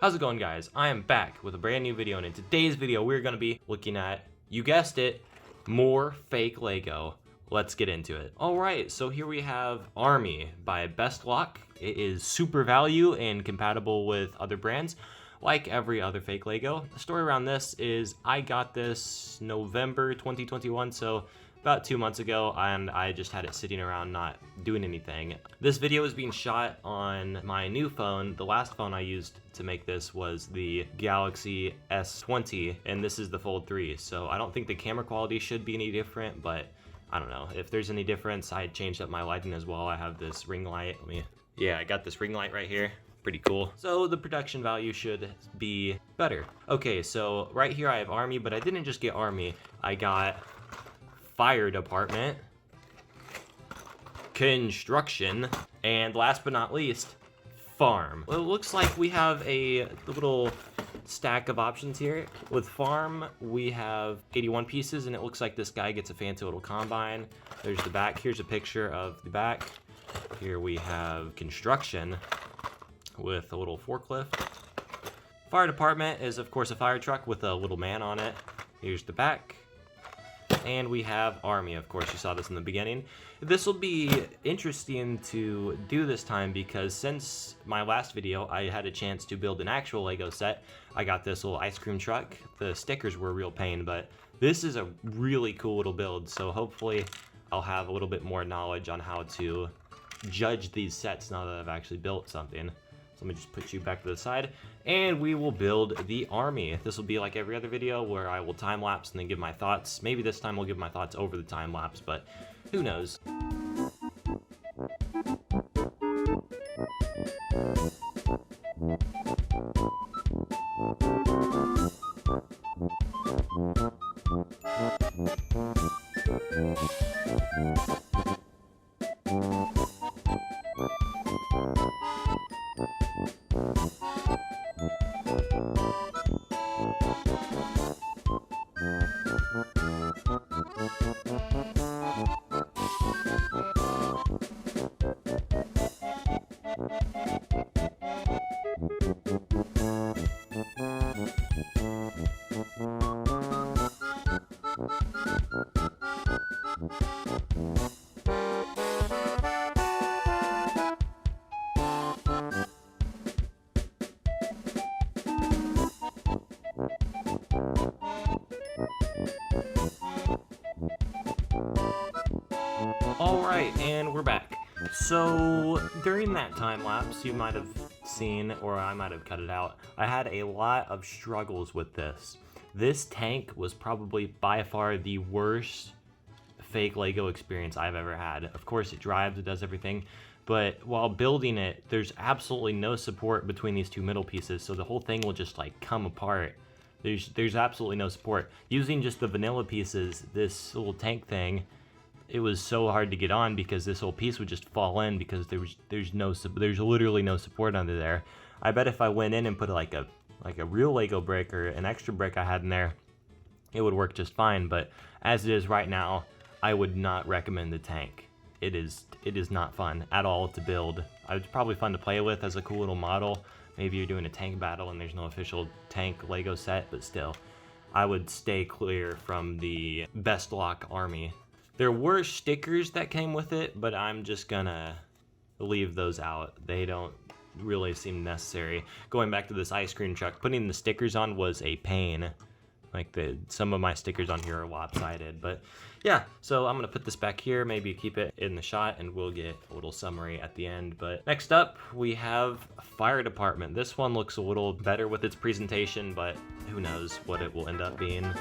How's it going, guys? I am back with a brand new video, and in today's video we're going to be looking at, you guessed it, more fake Lego. Let's get into it. Alright, so here we have Army by Best Lock. It is super value and compatible with other brands, like every other fake Lego. The story around this is I got this November 2021, so about 2 months ago, and I just had it sitting around not doing anything. This video is being shot on my new phone. The last phone I used to make this was the Galaxy S20, and this is the Fold 3, so I don't think the camera quality should be any different, but I don't know. If there's any difference, I changed up my lighting as well. I have this ring light. I got this ring light right here. Pretty cool. So the production value should be better. Okay, so right here I have Army, but I didn't just get Army. I got Fire Department, Construction, and last but not least, Farm. Well, it looks like we have a little stack of options here. With Farm, we have 81 pieces, and it looks like this guy gets a fancy little combine. There's the back. Here's a picture of the back. Here we have Construction with a little forklift. Fire Department is, of course, a fire truck with a little man on it. Here's the back. And we have Army, of course, you saw this in the beginning. This will be interesting to do this time because since my last video, I had a chance to build an actual Lego set. I got this little ice cream truck. The stickers were a real pain, but this is a really cool little build, so hopefully I'll have a little bit more knowledge on how to judge these sets now that I've actually built something. Let me just put you back to the side, and we will build the Army. This will be like every other video where I will time lapse and then give my thoughts. Maybe this time we'll give my thoughts over the time lapse, but who knows. Alright, and we're back. So, during that time lapse, you might have seen, or I might have cut it out, I had a lot of struggles with this. This tank was probably by far the worst fake Lego experience I've ever had. Of course, it drives, it does everything, but while building it, there's absolutely no support between these two middle pieces, so the whole thing will just like come apart. There's absolutely no support. Using just the vanilla pieces, this little tank thing, it was so hard to get on because this whole piece would just fall in because there's literally no support under there. I bet if I went in and put like a real Lego brick or an extra brick I had in there, it would work just fine. But as it is right now, I would not recommend the tank. It is not fun at all to build. It's probably fun to play with as a cool little model. Maybe you're doing a tank battle and there's no official tank Lego set, but still, I would stay clear from the Best Lock Army. There were stickers that came with it, but I'm just gonna leave those out. They don't really seem necessary. Going back to this ice cream truck, putting the stickers on was a pain. Like some of my stickers on here are lopsided, but yeah, so I'm gonna put this back here, maybe keep it in the shot, and we'll get a little summary at the end. But next up, we have Fire Department. This one looks a little better with its presentation, but who knows what it will end up being.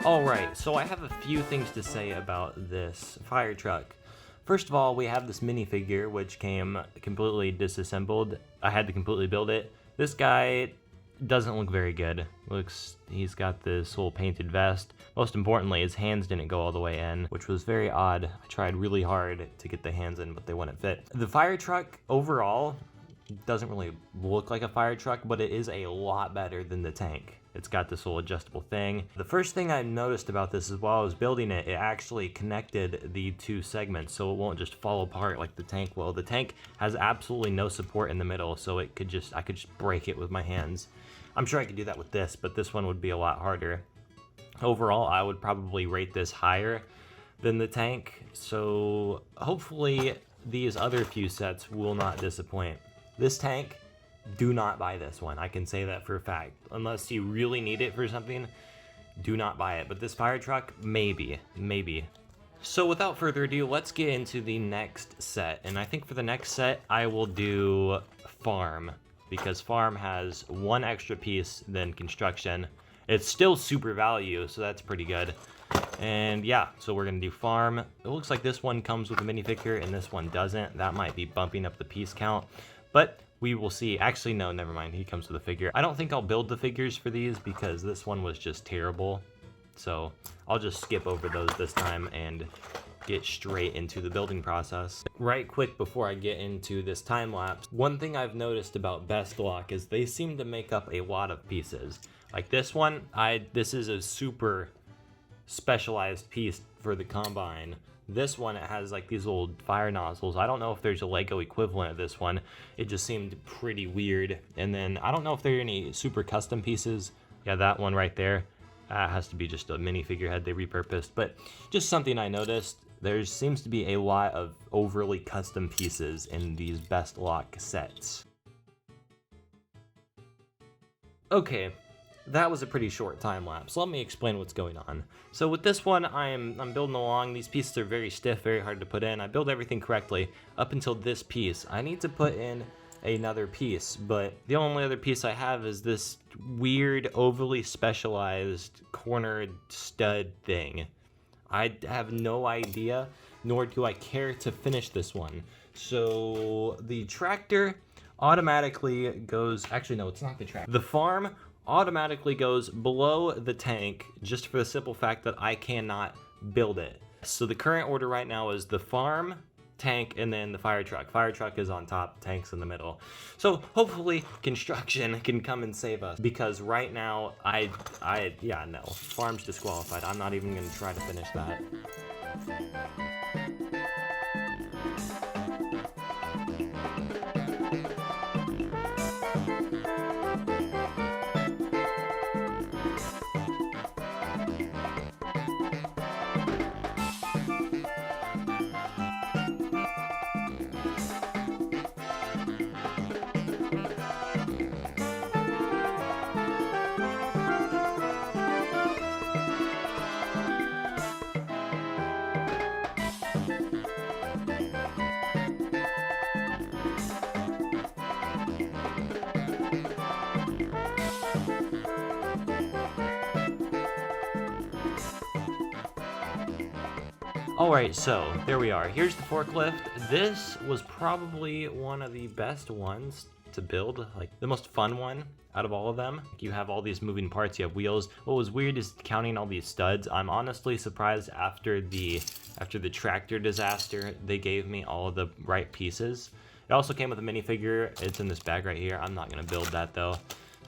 Alright, so I have a few things to say about this fire truck. First of all, we have this minifigure which came completely disassembled. I had to completely build it. This guy doesn't look very good. He's got this whole painted vest. Most importantly, his hands didn't go all the way in, which was very odd. I tried really hard to get the hands in, but they wouldn't fit. The fire truck overall doesn't really look like a fire truck, but it is a lot better than the tank. It's got this little adjustable thing. The first thing I noticed about this is while I was building it, it actually connected the two segments so it won't just fall apart like the tank will. The tank has absolutely no support in the middle, so I could just break it with my hands. I'm sure I could do that with this, but this one would be a lot harder. Overall, I would probably rate this higher than the tank, so hopefully these other few sets will not disappoint. This tank, do not buy this one. I can say that for a fact. Unless you really need it for something, do not buy it. But this fire truck, maybe. So without further ado, let's get into the next set. And I think for the next set, I will do farm, because farm has one extra piece than construction. It's still super value, so that's pretty good. And yeah, so we're gonna do farm. It looks like this one comes with a minifigure and this one doesn't. That might be bumping up the piece count, but we will see. Actually, no, never mind. He comes with a figure. I don't think I'll build the figures for these because this one was just terrible. So I'll just skip over those this time and get straight into the building process. Right quick before I get into this time lapse, one thing I've noticed about Best Lock is they seem to make up a lot of pieces. Like this one, this is a super specialized piece for the combine. This one, it has like these little fire nozzles. I don't know if there's a Lego equivalent of this one. It just seemed pretty weird. And then I don't know if there are any super custom pieces. Yeah, that one right there has to be just a minifigure head they repurposed. But just something I noticed, there seems to be a lot of overly custom pieces in these Best Lock sets. Okay, that was a pretty short time lapse. Let me explain what's going on. So with this one, I'm building along. These pieces are very stiff, very hard to put in. I build everything correctly up until this piece. I need to put in another piece, but the only other piece I have is this weird, overly specialized cornered stud thing. I have no idea, nor do I care to finish this one. So the tractor automatically goes, actually no, it's not the tractor. The farm automatically goes below the tank just for the simple fact that I cannot build it. So the current order right now is the farm, tank, and then the fire truck. Fire truck is on top, tank's in the middle. So hopefully construction can come and save us, because right now yeah, no, farm's disqualified. I'm not even gonna try to finish that. Alright, so there we are. Here's the forklift. This was probably one of the best ones to build, like the most fun one out of all of them. You have all these moving parts, you have wheels. What was weird is counting all these studs. I'm honestly surprised after the tractor disaster, they gave me all of the right pieces. It also came with a minifigure. It's in this bag right here. I'm not gonna build that though.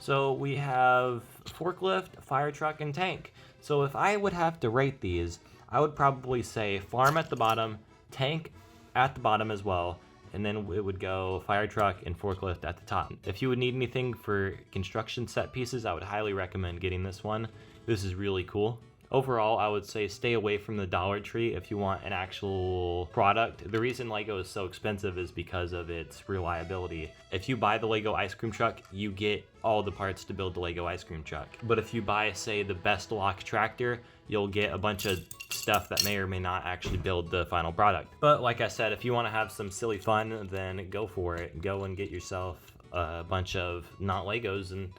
So we have forklift, fire truck, and tank. So if I would have to rate these, I would probably say farm at the bottom, tank at the bottom as well, and then it would go fire truck and forklift at the top. If you would need anything for construction set pieces, I would highly recommend getting this one. This is really cool. Overall, I would say stay away from the Dollar Tree if you want an actual product. The reason Lego is so expensive is because of its reliability. If you buy the Lego ice cream truck, you get all the parts to build the Lego ice cream truck. But if you buy, say, the Best Lock tractor, you'll get a bunch of stuff that may or may not actually build the final product. But like I said, if you want to have some silly fun, then go for it. Go and get yourself a bunch of not Legos and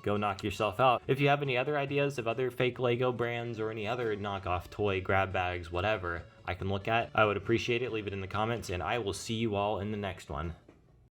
go knock yourself out. If you have any other ideas of other fake Lego brands or any other knockoff toy grab bags, whatever, I can look at, I would appreciate it. Leave it in the comments, and I will see you all in the next one.